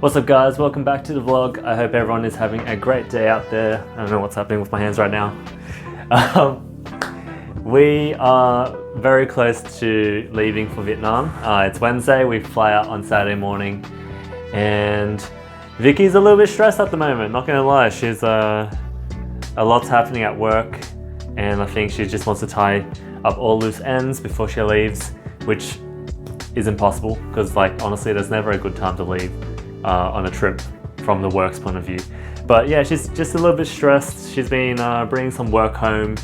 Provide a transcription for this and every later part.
What's up guys, welcome back to the vlog. I hope everyone is having a great day out there. I don't know what's happening with my hands right now. We are very close to leaving for Vietnam. It's Wednesday, we fly out on Saturday morning and Vicky's a little bit stressed at the moment, not gonna lie. She's a lot's happening at work and I think she just wants to tie up all loose ends before she leaves, which is impossible because honestly there's never a good time to leave on a trip from the work's point of view. But yeah, she's just a little bit stressed. She's been bringing some work home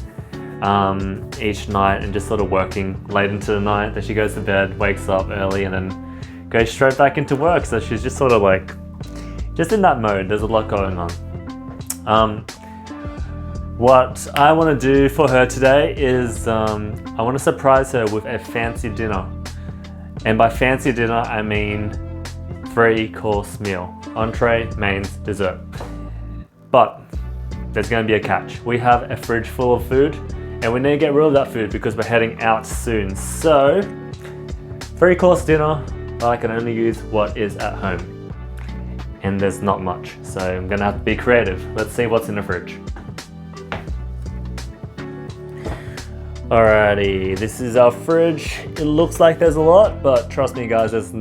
each night and just sort of working late into the night. Then she goes to bed, wakes up early and then goes straight back into work. So she's just sort of just in that mode. There's a lot going on. What I want to do for her today is I want to surprise her with a fancy dinner. And by fancy dinner, I mean 3-course meal, entree, mains, dessert. But there's going to be a catch. We have a fridge full of food and we need to get rid of that food because we're heading out soon. So 3-course dinner, but I can only use what is at home. And there's not much, so I'm going to have to be creative. Let's see what's in the fridge. Alrighty, this is our fridge. It looks like there's a lot, but trust me guys, it's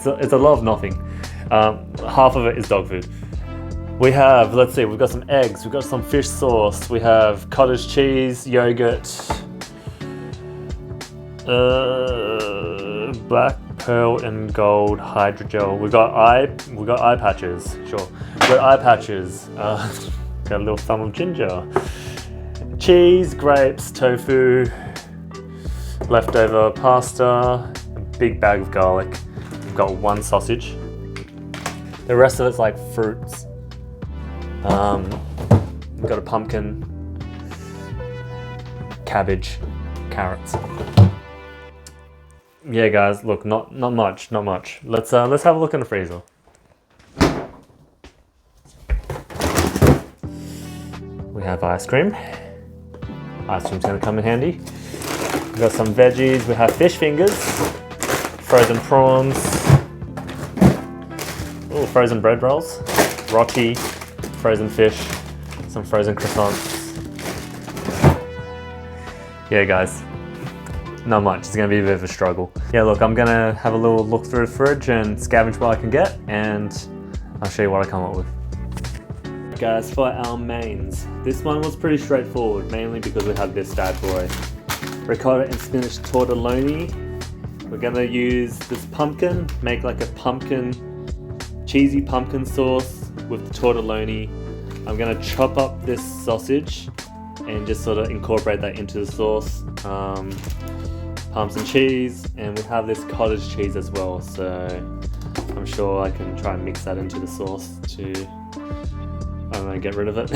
a lot of nothing. Half of it is dog food. We have, let's see, we've got some eggs, we've got some fish sauce, we have cottage cheese, yogurt, black pearl and gold hydrogel. We got eye patches, sure. We got eye patches, got a little thumb of ginger. Cheese, grapes, tofu, leftover pasta, a big bag of garlic. We've got 1 sausage. The rest of it's like fruits. We've got a pumpkin, cabbage, carrots. Yeah, guys, look, not much. Let's have a look in the freezer. We have ice cream. Ice cream's gonna come in handy. We've got some veggies. We have fish fingers, frozen prawns, frozen bread rolls, roti, frozen fish, some frozen croissants. Yeah, guys, not much. It's gonna be a bit of a struggle. Yeah, look, I'm gonna have a little look through the fridge and scavenge what I can get, and I'll show you what I come up with. Guys, for our mains, this one was pretty straightforward, mainly because we have this bad boy. Ricotta and spinach tortelloni. We're gonna use this pumpkin, make like a cheesy pumpkin sauce with the tortelloni. I'm gonna chop up this sausage and just sort of incorporate that into the sauce. Parmesan and cheese, and we have this cottage cheese as well, so I'm sure I can try and mix that into the sauce to, I don't know, get rid of it.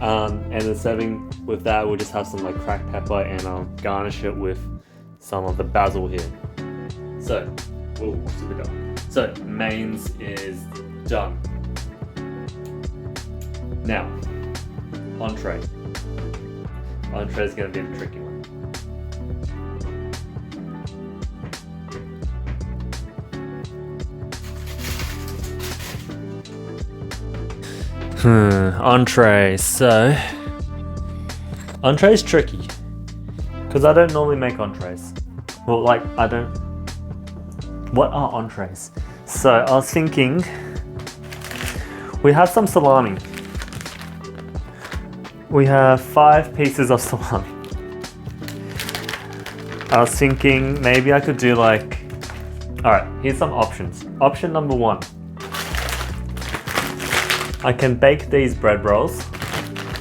And the serving with that, we'll just have some cracked pepper and garnish it with some of the basil here. So, So, mains is done. Now, entree. Entree is going to be the tricky one. Entree. So, entree is tricky because I don't normally make entrees. Well, I don't. What are entrees? So I was thinking we have some salami. We have 5 pieces of salami. I was thinking maybe I could do alright, here's some options. Option number 1. I can bake these bread rolls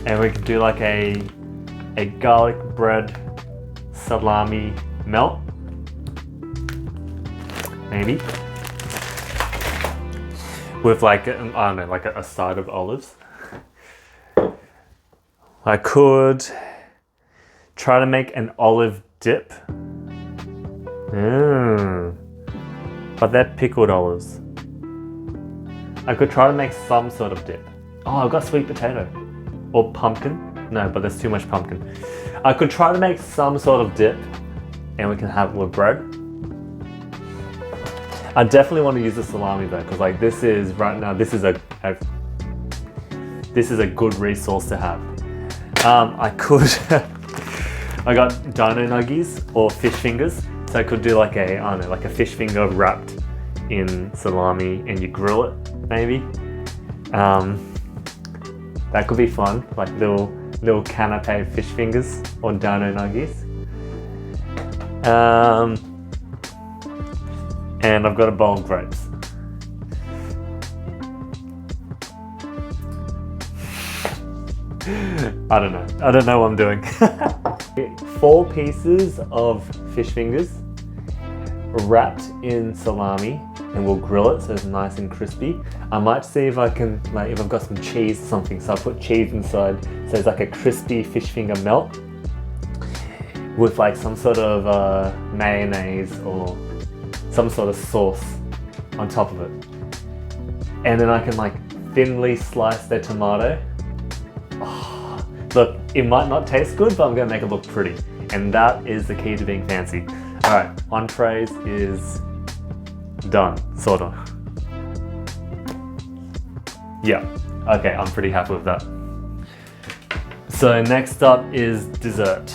and we can do a garlic bread salami melt. Maybe. With I don't know, a side of olives. I could try to make an olive dip. But they're pickled olives. I could try to make some sort of dip. Oh, I've got sweet potato. Or pumpkin. No, but there's too much pumpkin. I could try to make some sort of dip and we can have it with bread. I definitely want to use the salami though, because like this is right now. This is a good resource to have. I could. I got dino nuggies or fish fingers, so I could do like a, I don't know, like a fish finger wrapped in salami, and you grill it maybe. That could be fun, like little canapé fish fingers or dino nuggies. And I've got a bowl of grapes. I don't know what I'm doing. 4 pieces of fish fingers wrapped in salami, and we'll grill it so it's nice and crispy. I might see if I can, like, if I've got some cheese or something, so I'll put cheese inside so it's like a crispy fish finger melt with like some sort of mayonnaise or some sort of sauce on top of it. And then I can like thinly slice the tomato. Oh, look, it might not taste good, but I'm gonna make it look pretty. And that is the key to being fancy. All right, entrees is done, sort of. Yeah, okay, I'm pretty happy with that. So next up is dessert.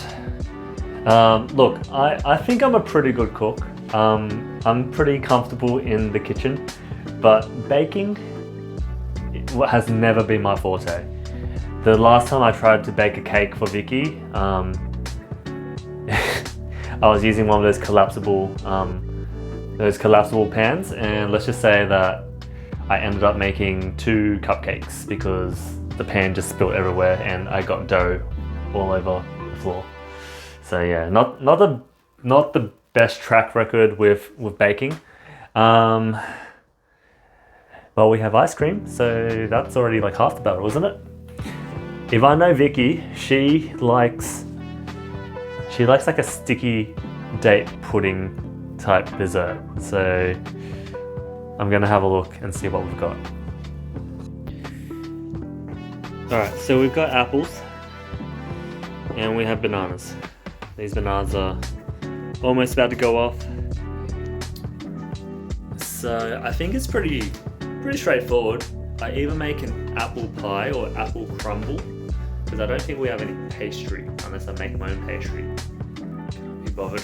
Look, I think I'm a pretty good cook. I'm pretty comfortable in the kitchen, but baking has never been my forte. The last time I tried to bake a cake for Vicky, I was using one of those collapsible pans, and let's just say that I ended up making 2 cupcakes because the pan just spilled everywhere and I got dough all over the floor. So yeah, not the best track record with baking. Well, we have ice cream, so that's already like half the battle, isn't it? If I know Vicky, she likes like a sticky date pudding type dessert. So I'm gonna have a look and see what we've got. All right, so we've got apples and we have bananas. These bananas are almost about to go off. So I think it's pretty straightforward. I either make an apple pie or apple crumble, because I don't think we have any pastry unless I make my own pastry. Can't be bothered.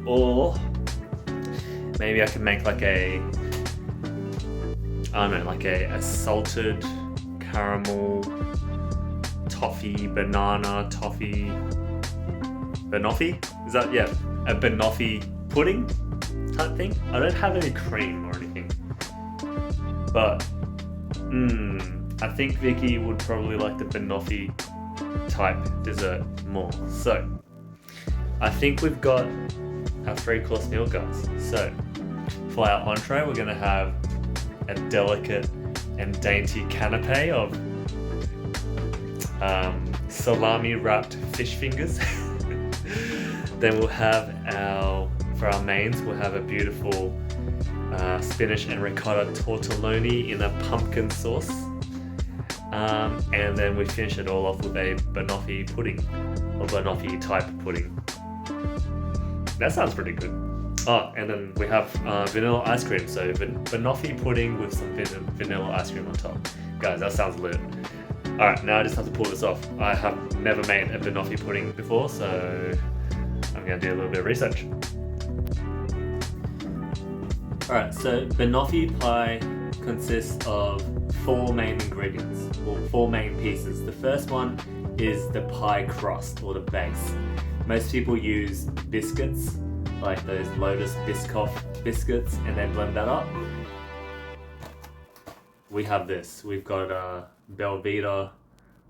Or maybe I can make like a, I don't know, like a salted caramel toffee, banana toffee, banoffee? Is that, yeah, a banoffee pudding type thing? I don't have any cream or anything, but I think Vicky would probably like the banoffee type dessert more. So I think we've got our 3-course meal, guys. So for our entree, we're gonna have a delicate and dainty canapé of salami wrapped fish fingers. Then we'll have for our mains, we'll have a beautiful spinach and ricotta tortelloni in a pumpkin sauce. And then we finish it all off with a banoffee pudding, or banoffee type pudding. That sounds pretty good. Oh, and then we have vanilla ice cream, so banoffee pudding with some vanilla ice cream on top. Guys, that sounds lit. Alright, now I just have to pull this off. I have never made a banoffee pudding before, so I'm going to do a little bit of research. Alright, so banoffee pie consists of 4 main ingredients, or 4 main pieces. The first one is the pie crust, or the base. Most people use biscuits, like those Lotus Biscoff biscuits, and then blend that up. We have this. We've got Belvita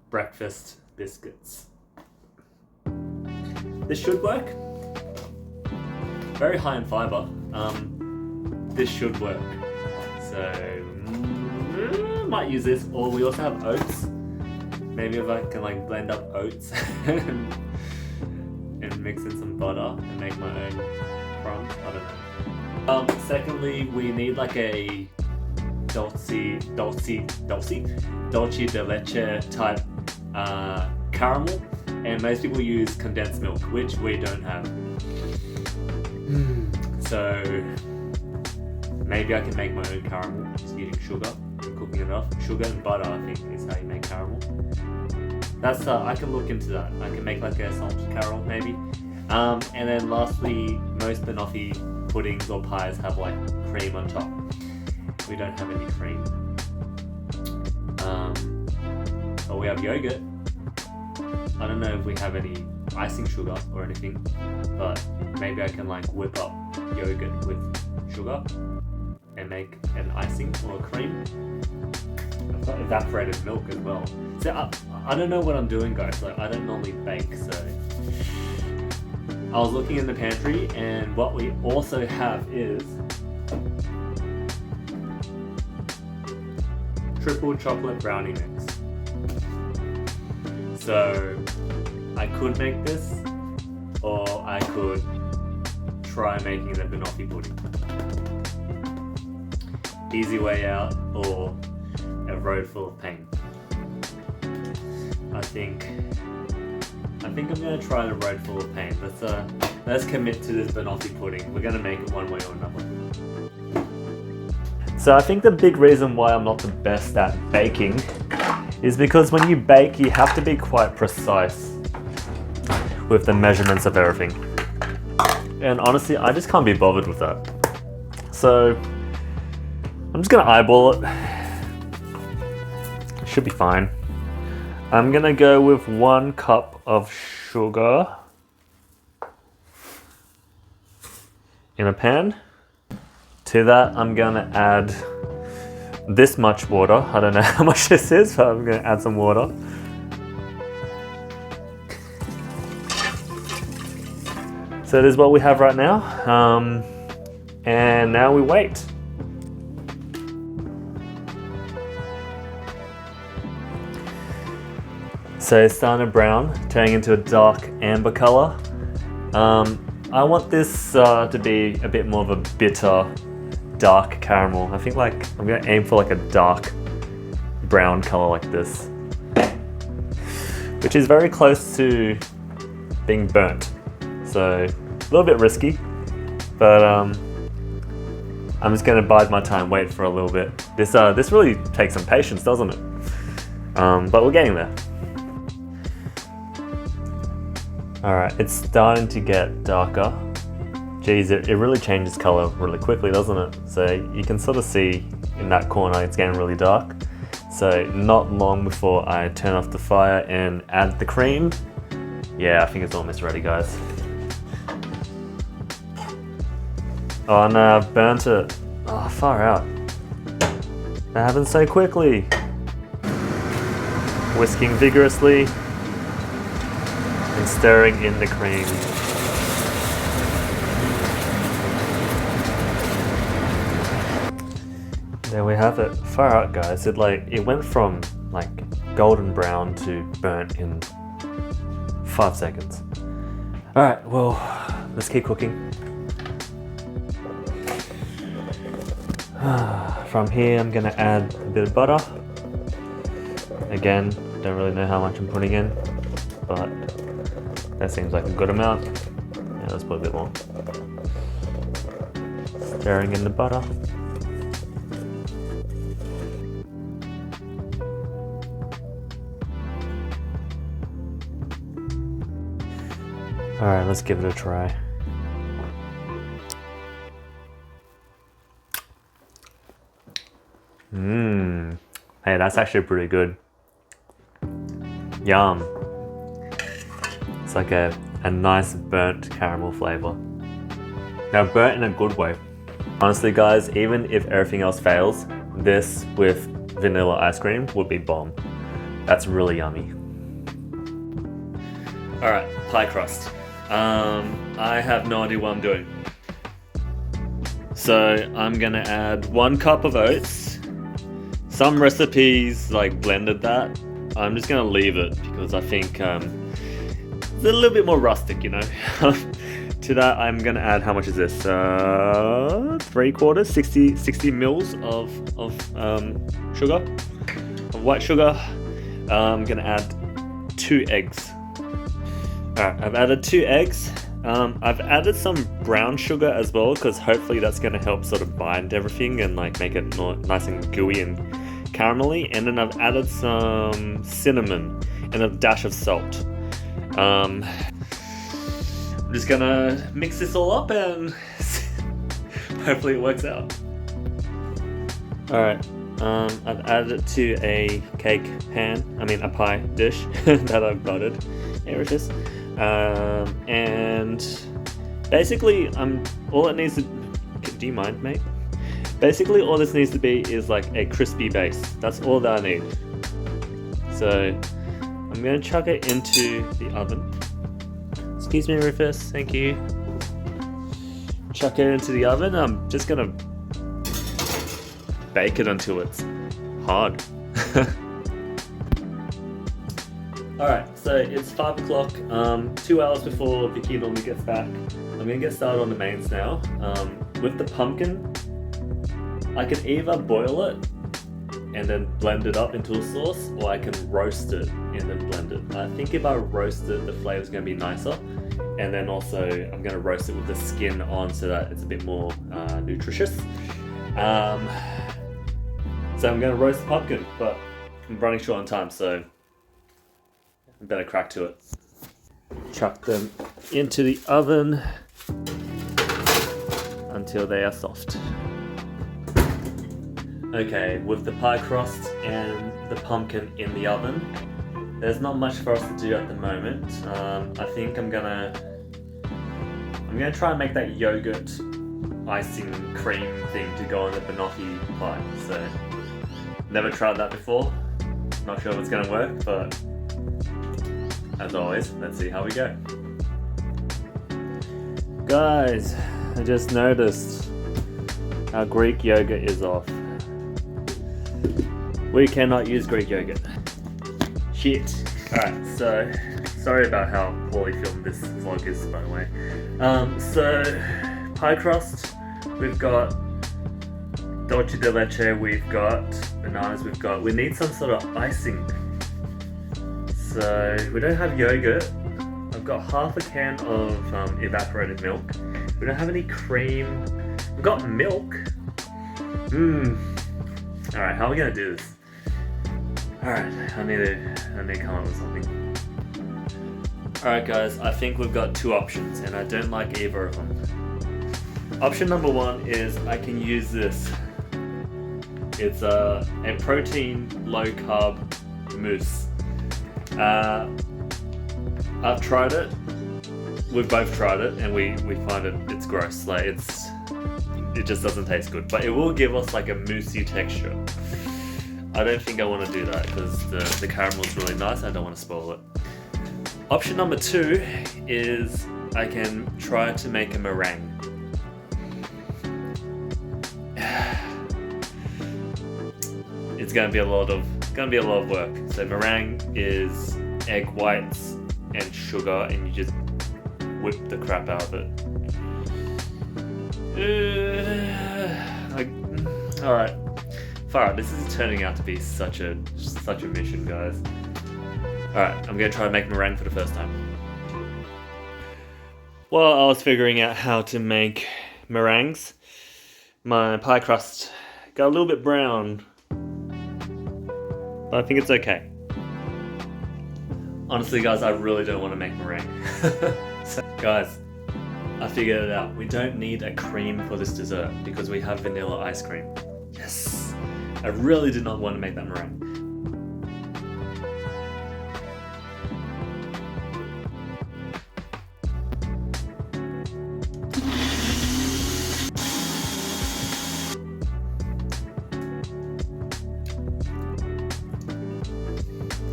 breakfast biscuits. This should work. Very high in fiber. This should work. So might use this, or we also have oats. Maybe if I can like blend up oats and mix in some butter and make my own crumbs. I don't know. Secondly, we need like a dulce de leche type caramel, and most people use condensed milk, which we don't have. So maybe I can make my own caramel just using sugar and cooking it up. Sugar and butter, I think, is how you make caramel. That's I can look into that. I can make like a salted caramel maybe. And then lastly, most banoffee puddings or pies have like cream on top. We don't have any cream. But we have yogurt. I don't know if we have any icing sugar or anything, but maybe I can like whip up yogurt with sugar and make an icing or a cream. I've got evaporated milk as well. So I don't know what I'm doing, guys. Like, I don't normally bake, so I was looking in the pantry, and what we also have is triple chocolate brownie mix. So I could make this, or I could try making the banoffee pudding. Easy way out, or a road full of pain. I think I'm gonna try the road full of pain. Let's commit to this banoffee pudding. We're gonna make it one way or another. So I think the big reason why I'm not the best at baking is because when you bake, you have to be quite precise with the measurements of everything. And honestly, I just can't be bothered with that. So I'm just gonna eyeball it. Should be fine. I'm gonna go with 1 cup of sugar in a pan. To that, I'm gonna add this much water. I don't know how much this is, but I'm gonna add some water. So this is what we have right now. And now we wait. So it's starting to brown, turning into a dark amber color. I want this to be a bit more of a bitter, dark caramel. I think like I'm gonna aim for like a dark brown color like this, which is very close to being burnt. So a little bit risky, but I'm just gonna bide my time, wait for a little bit. This really takes some patience, doesn't it? But we're getting there. Alright, it's starting to get darker. Geez, it really changes color really quickly, doesn't it? So you can sort of see in that corner it's getting really dark. So not long before I turn off the fire and add the cream. Yeah, I think it's almost ready, guys. Oh no, I've burnt it. Oh, far out. That happened so quickly. Whisking vigorously and stirring in the cream. There we have it. Far out, guys. It went from like golden brown to burnt in 5 seconds. All right, well, let's keep cooking. From here, I'm gonna add a bit of butter. Again, don't really know how much I'm putting in, but that seems like a good amount. Yeah, let's put a bit more. Stirring in the butter. All right, let's give it a try. Hey, that's actually pretty good. Yum. It's like a nice burnt caramel flavor. Now, burnt in a good way. Honestly, guys, even if everything else fails, this with vanilla ice cream would be bomb. That's really yummy. All right, pie crust. I have no idea what I'm doing. So I'm gonna add 1 cup of oats. Some recipes like blended that. I'm just gonna leave it because I think it's a little bit more rustic, you know. To that, I'm gonna add, how much is this? 3/4, 60 mils of sugar, of white sugar. I'm gonna add 2 eggs. Alright, I've added 2 eggs. I've added some brown sugar as well because hopefully that's going to help sort of bind everything and like make it nice and gooey and caramelly. And then I've added some cinnamon and a dash of salt. I'm just gonna mix this all up and hopefully it works out. Alright, I've added it to a a pie dish that I've buttered. Here it is. And basically, all it needs to... Do you mind, mate? Basically, all this needs to be is like a crispy base. That's all that I need. So, I'm gonna chuck it into the oven. Excuse me, Rufus. Thank you. Chuck it into the oven. I'm just gonna bake it until it's hard. Alright, so it's 5 o'clock, 2 hours before Vicky normally gets back. I'm gonna get started on the mains now. With the pumpkin, I can either boil it and then blend it up into a sauce, or I can roast it and then blend it. I think if I roast it, the flavor's gonna be nicer. And then also, I'm gonna roast it with the skin on so that it's a bit more nutritious. So I'm gonna roast the pumpkin, but I'm running short on time, so I better crack to it. Chuck them into the oven until they are soft. Okay, with the pie crust and the pumpkin in the oven, there's not much for us to do at the moment. I think I'm gonna try and make that yogurt icing cream thing to go on the banoffee pie. So, never tried that before. Not sure if it's gonna work, but as always, let's see how we go. Guys, I just noticed our Greek yogurt is off. We cannot use Greek yogurt. Shit. Alright, so sorry about how poorly filmed this vlog is, by the way. So pie crust, we've got dolce de leche, we've got bananas, we need some sort of icing. So we don't have yogurt. I've got half a can of evaporated milk. We don't have any cream. We've got milk. Alright, how are we gonna do this? Alright, I need to come up with something. Alright guys, I think we've got two options and I don't like either of them. Option number one is I can use this. It's a protein low carb mousse. I've tried it. We've both tried it and we find it's gross. Like it just doesn't taste good, but it will give us like a moussey texture. I don't think I want to do that because the caramel is really nice. I don't want to spoil it. Option number two is I can try to make a meringue. It's going to be a lot of work. So meringue is egg whites and sugar, and you just whip the crap out of it. Alright. Far out, this is turning out to be such a mission, guys. Alright, I'm gonna try to make meringue for the first time. While I was figuring out how to make meringues, my pie crust got a little bit brown, but I think it's okay. Honestly, guys, I really don't want to make meringue. So, guys, I figured it out. We don't need a cream for this dessert because we have vanilla ice cream. Yes! I really did not want to make that meringue.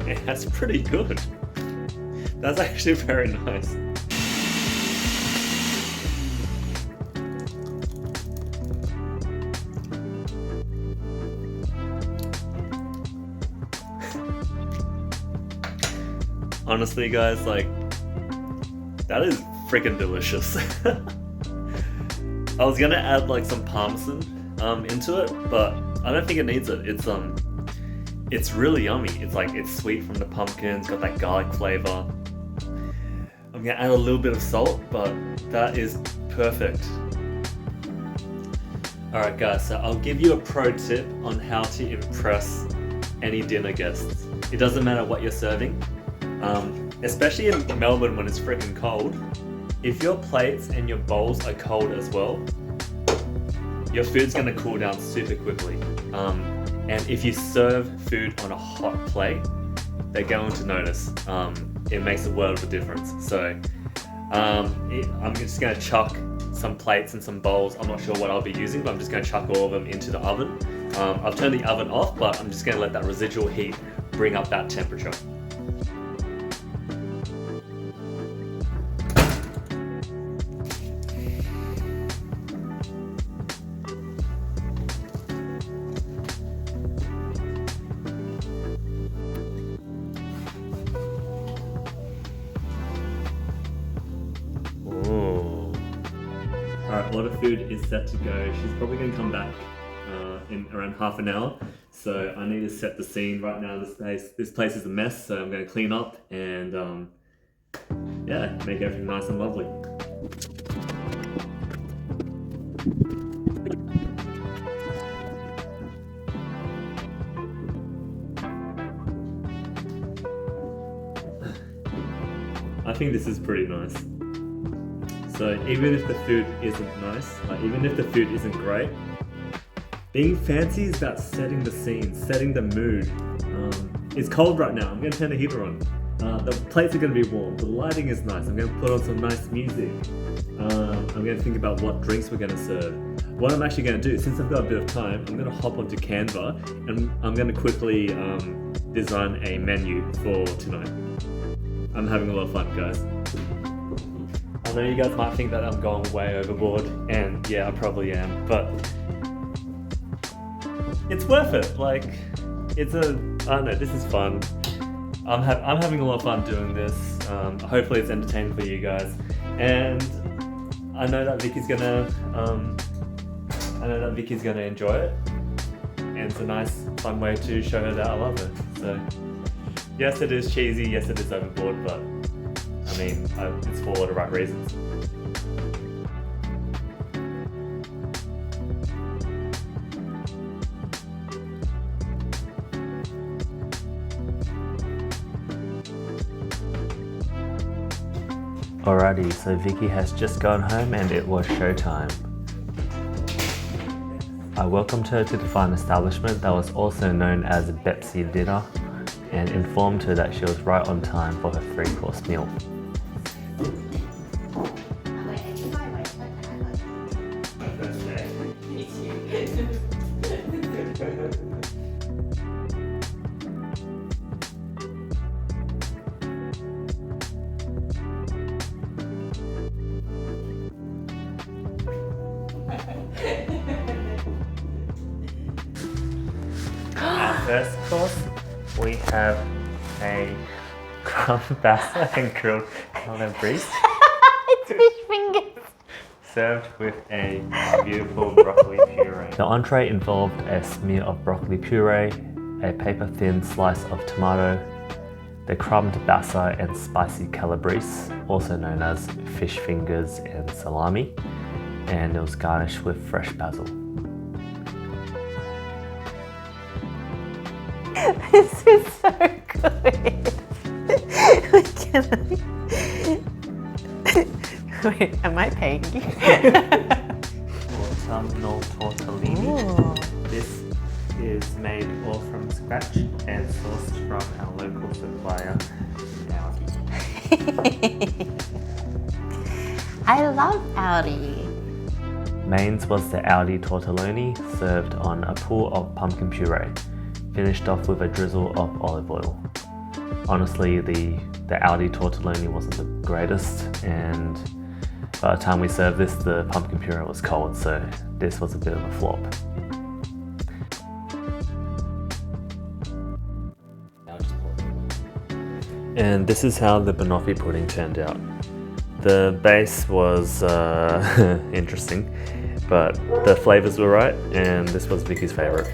Yeah, that's pretty good. That's actually very nice. Honestly, guys, like, that is freaking delicious. I was gonna add like some parmesan into it, but I don't think it needs it. It's really yummy. It's sweet from the pumpkin. It's got that garlic flavor. I'm I'm gonna add a little bit of salt, but that is perfect. Alright guys, so I'll give you a pro tip on how to impress any dinner guests. It doesn't matter what you're serving, especially in Melbourne when it's freaking cold. If your plates and your bowls are cold as well, your food's gonna cool down super quickly. And if you serve food on a hot plate, they're going to notice. It makes a world of a difference. So I'm just gonna chuck some plates and some bowls. I'm not sure what I'll be using, but I'm just gonna chuck all of them into the oven. I've turned the oven off, but I'm just gonna let that residual heat bring up that temperature. Alright, a lot of food is set to go. She's probably going to come back in around half an hour. So I need to set the scene right now. This place is a mess, so I'm going to clean up and yeah, make everything nice and lovely. I think this is pretty nice. So even if the food isn't nice, even if the food isn't great, being fancy is about setting the scene, setting the mood. It's cold right now, I'm going to turn the heater on. The plates are going to be warm, the lighting is nice, I'm going to put on some nice music. I'm going to think about what drinks we're going to serve. What I'm actually going to do, since I've got a bit of time, I'm going to hop onto Canva and I'm going to quickly design a menu for tonight. I'm having a lot of fun, guys. I know you guys might think that I'm going way overboard, and yeah, I probably am, but it's worth it. Like, I don't know, this is fun. I'm having a lot of fun doing this. Hopefully it's entertaining for you guys, and I know that Vicky's gonna enjoy it, and it's a nice, fun way to show her that I love her. So, yes, it is cheesy, yes, it is overboard, but I mean, it's for all the right reasons. Alrighty, so Vicky has just gone home and it was showtime. I welcomed her to the fine establishment that was also known as Bepsi Dinner and informed her that she was right on time for her 3-course meal. Our first course, we have a crumb bassa and grilled calabrese. It's fish fingers. Served with a beautiful broccoli puree. The entree involved a smear of broccoli puree, a paper-thin slice of tomato, the crumbed bassa and spicy calabrese, also known as fish fingers and salami, and it was garnished with fresh basil. This is so good. Wait, am I paying you? Autumnal tortellini. Ooh. This is made all from scratch and sourced from our local supplier, Audi. I love Audi. Mains was the Audi tortellini, served on a pool of pumpkin puree, finished off with a drizzle of olive oil. Honestly, the Audi tortellini wasn't the greatest, and by the time we served this, the pumpkin puree was cold, so this was a bit of a flop. And this is how the banoffee pudding turned out. The base was interesting, but the flavors were right, and this was Vicky's favorite.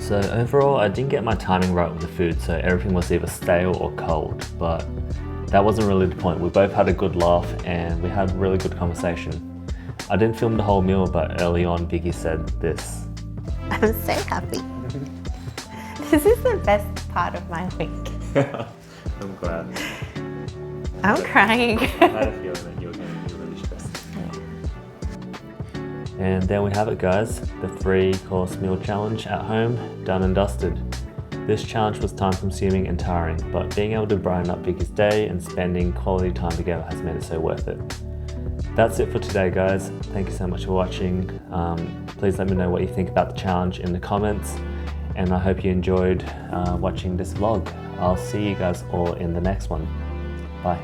So overall, I didn't get my timing right with the food, so everything was either stale or cold, but that wasn't really the point. We both had a good laugh and we had really good conversation. I didn't film the whole meal, but early on Vicky said this. I'm so happy. This is the best part of my week. I'm glad. I'm crying. I had a feeling that you were going to be really stressed. And there we have it, guys. The 3-course meal challenge at home, done and dusted. This challenge was time consuming and tiring, but being able to brighten up Vicky's day and spending quality time together has made it so worth it. That's it for today, guys. Thank you so much for watching. Please let me know what you think about the challenge in the comments, and I hope you enjoyed watching this vlog. I'll see you guys all in the next one. Bye.